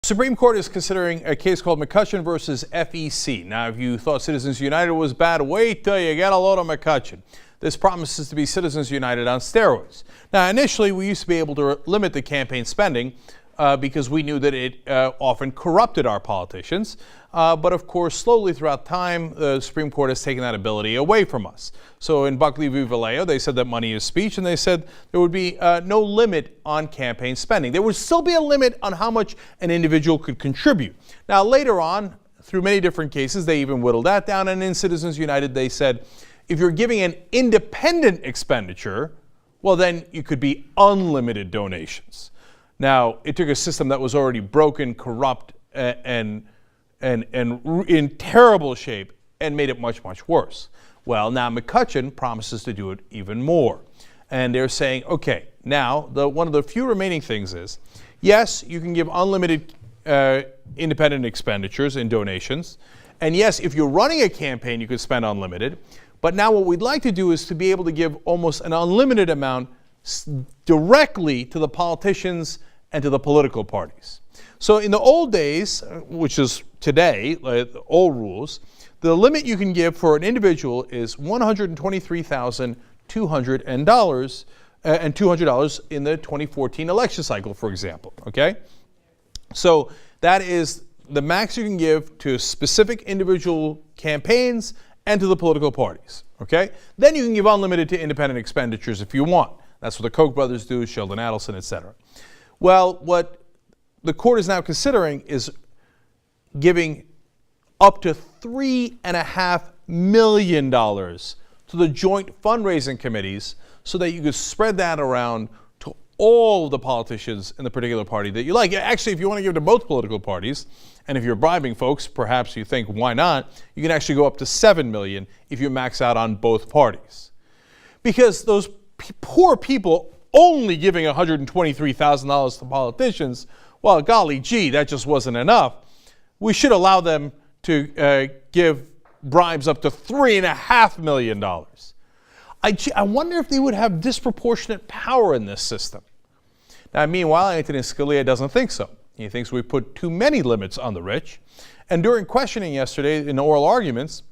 Supreme Court is considering a case called McCutcheon versus FEC. Now, if you thought Citizens United was bad, wait till you get a load of McCutcheon. This promises to be Citizens United on steroids. Now, initially, we used to be able to limit the campaign spending because we knew that it often corrupted our politicians. But of course, slowly throughout time, the Supreme Court has taken that ability away from us. So in Buckley v. Vallejo, they said that money is speech, and they said there would be no limit on campaign spending. There would still be a limit on how much an individual could contribute. Now, later on, through many different cases, they even whittled that down, and in Citizens United, they said, if you're giving an independent expenditure, well, then you could be unlimited donations. Now, it took a system that was already broken, corrupt, and in terrible shape and made it much, much worse. Well, now McCutcheon promises to do it even more. And they're saying, okay, now one of the few remaining things is, yes, you can give unlimited independent expenditures and donations. And yes, if you're running a campaign, you could spend unlimited. But now what we'd like to do is to be able to give almost an unlimited amount directly to the politicians and to the political parties. So in the old days, which is today, the old rules, the limit you can give for an individual is $123,200 and $200 in the 2014 election cycle, for example. Okay, so that is the max you can give to specific individual campaigns and to the political parties. Okay, then you can give unlimited to independent expenditures if you want. That's what the Koch brothers do, Sheldon Adelson, etc. Well, what the court is now considering is giving up to $3.5 million to the joint fundraising committees so that you could spread that around to all of the politicians in the particular party that you like. Actually, if you want to give to both political parties, and if you're bribing folks, perhaps you think, why not? You can actually go up to $7 million if you max out on both parties. Because those poor people only giving $123,000 to politicians, well, golly gee, that just wasn't enough. We should allow them to give bribes up to $3.5 million. I wonder if they would have disproportionate power in this system. Now, meanwhile, Anthony Scalia doesn't think so. He thinks we put too many limits on the rich. And during questioning yesterday in oral arguments,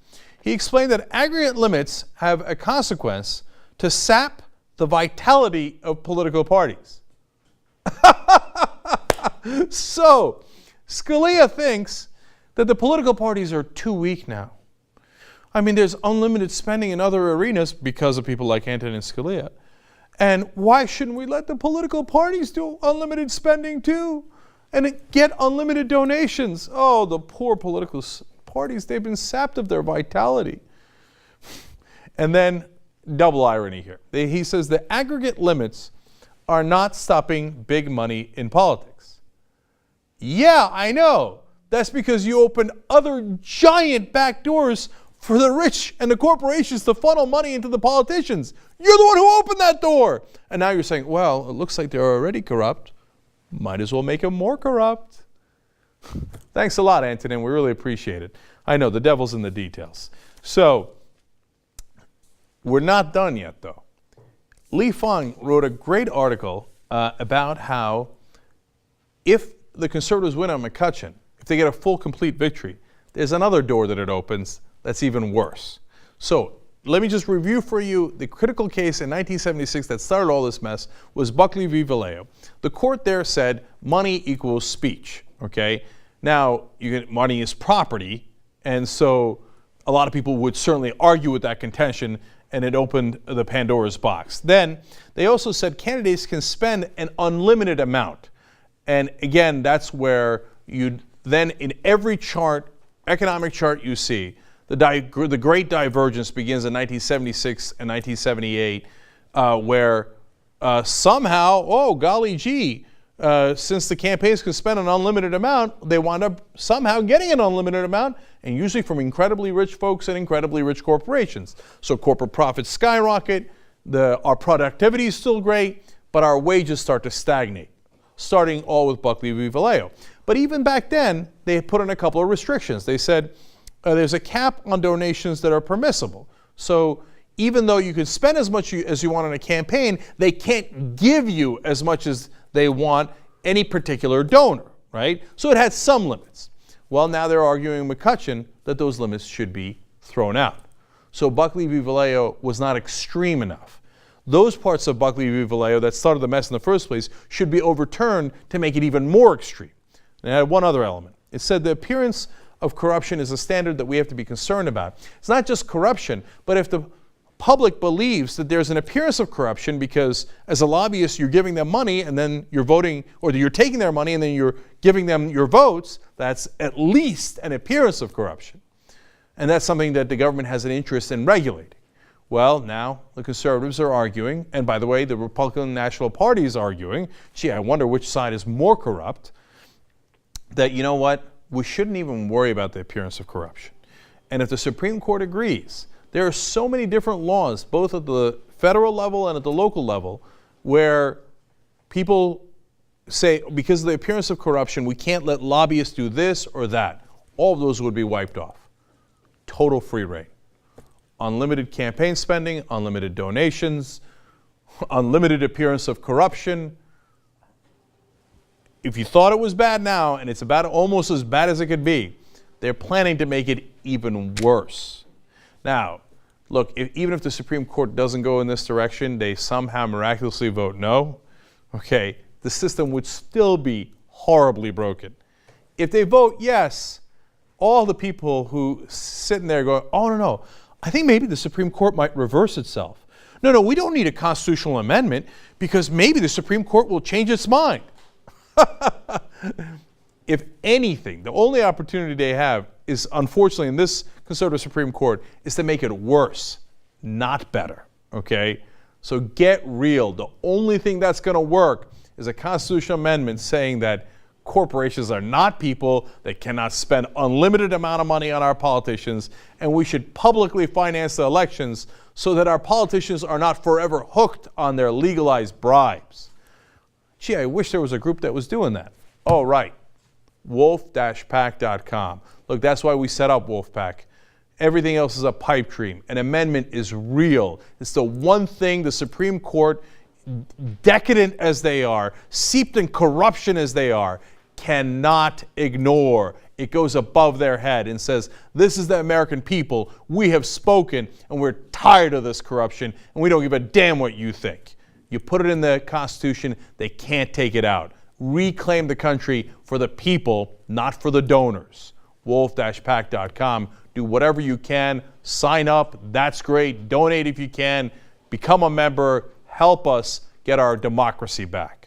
he explained that aggregate limits have a consequence to sap the vitality of political parties. So, Scalia thinks that the political parties are too weak now. I mean, there's unlimited spending in other arenas because of people like Antonin Scalia. And why shouldn't we let the political parties do unlimited spending too? And get unlimited donations? Oh, the poor political parties, they've been sapped of their vitality. And then, double irony here. He says the aggregate limits are not stopping big money in politics. Yeah, I know. That's because you opened other giant back doors for the rich and the corporations to funnel money into the politicians. You're the one who opened that door. And now you're saying, well, it looks like they're already corrupt. Might as well make them more corrupt. Thanks a lot, Antonin. We really appreciate it. I know, the devil's in the details. So, we're not done yet, though. Li Fang wrote a great article about how if the conservatives win on McCutcheon, if they get a full, complete victory, there's another door that it opens that's even worse. So let me just review for you the critical case in 1976 that started all this mess was Buckley v. Vallejo. The court there said money equals speech, okay? Now, money is property, and so a lot of people would certainly argue with that contention, and it opened the Pandora's box. Then they also said candidates can spend an unlimited amount. And again, that's where you'd then in every chart, economic chart you see, the great divergence begins in 1976 and 1978, where somehow, oh golly gee, since the campaigns could spend an unlimited amount, they wound up somehow getting an unlimited amount, and usually from incredibly rich folks and incredibly rich corporations. So corporate profits skyrocket, our productivity is still great, but our wages start to stagnate, starting all with Buckley v. Vallejo. But even back then, they put in a couple of restrictions. They said there's a cap on donations that are permissible. So even though you can spend as much as you want on a campaign, they can't give you as much as they want any particular donor. right? So it had some limits. Well, now they're arguing in McCutcheon that those limits should be thrown out. So Buckley v. Vallejo was not extreme enough. Those parts of Buckley v. Vallejo that started the mess in the first place should be overturned to make it even more extreme. And it had one other element. It said the appearance of corruption is a standard that we have to be concerned about. It's not just corruption, but if the public believes that there's an appearance of corruption because as a lobbyist you're giving them money and then you're voting, or you're taking their money and then you're giving them your votes, that's at least an appearance of corruption. And that's something that the government has an interest in regulating. Well, now the conservatives are arguing, and by the way, the Republican National Party is arguing, gee, I wonder which side is more corrupt, that, you know what, we shouldn't even worry about the appearance of corruption. And if the Supreme Court agrees, there are so many different laws, both at the federal level and at the local level, where people say, because of the appearance of corruption, we can't let lobbyists do this or that. All of those would be wiped off. Total free reign. Unlimited campaign spending, unlimited donations, unlimited appearance of corruption. If you thought it was bad now, and it's about almost as bad as it could be, they're planning to make it even worse. Now, look, even if the Supreme Court doesn't go in this direction, they somehow miraculously vote no, okay, the system would still be horribly broken. If they vote yes, all the people who sitting there go, oh, no, I think maybe the Supreme Court might reverse itself. No, we don't need a constitutional amendment because maybe the Supreme Court will change its mind. If anything, the only opportunity they have is, unfortunately, in this conservative Supreme Court, is to make it worse, not better, okay? So get real. The only thing that's going to work is a constitutional amendment saying that corporations are not people, they cannot spend unlimited amount of money on our politicians, and we should publicly finance the elections so that our politicians are not forever hooked on their legalized bribes. Gee, I wish there was a group that was doing that. Oh, right. Wolf-pack.com. Look, that's why we set up Wolfpack. Everything else is a pipe dream. An amendment is real. It's the one thing the Supreme Court, decadent as they are, seeped in corruption as they are, cannot ignore. It goes above their head and says, this is the American people. We have spoken, and we're tired of this corruption, and we don't give a damn what you think. You put it in the Constitution, they can't take it out. Reclaim the country for the people, not for the donors. Wolf-pack.com. Do whatever you can. Sign up. That's great. Donate if you can. Become a member. Help us get our democracy back.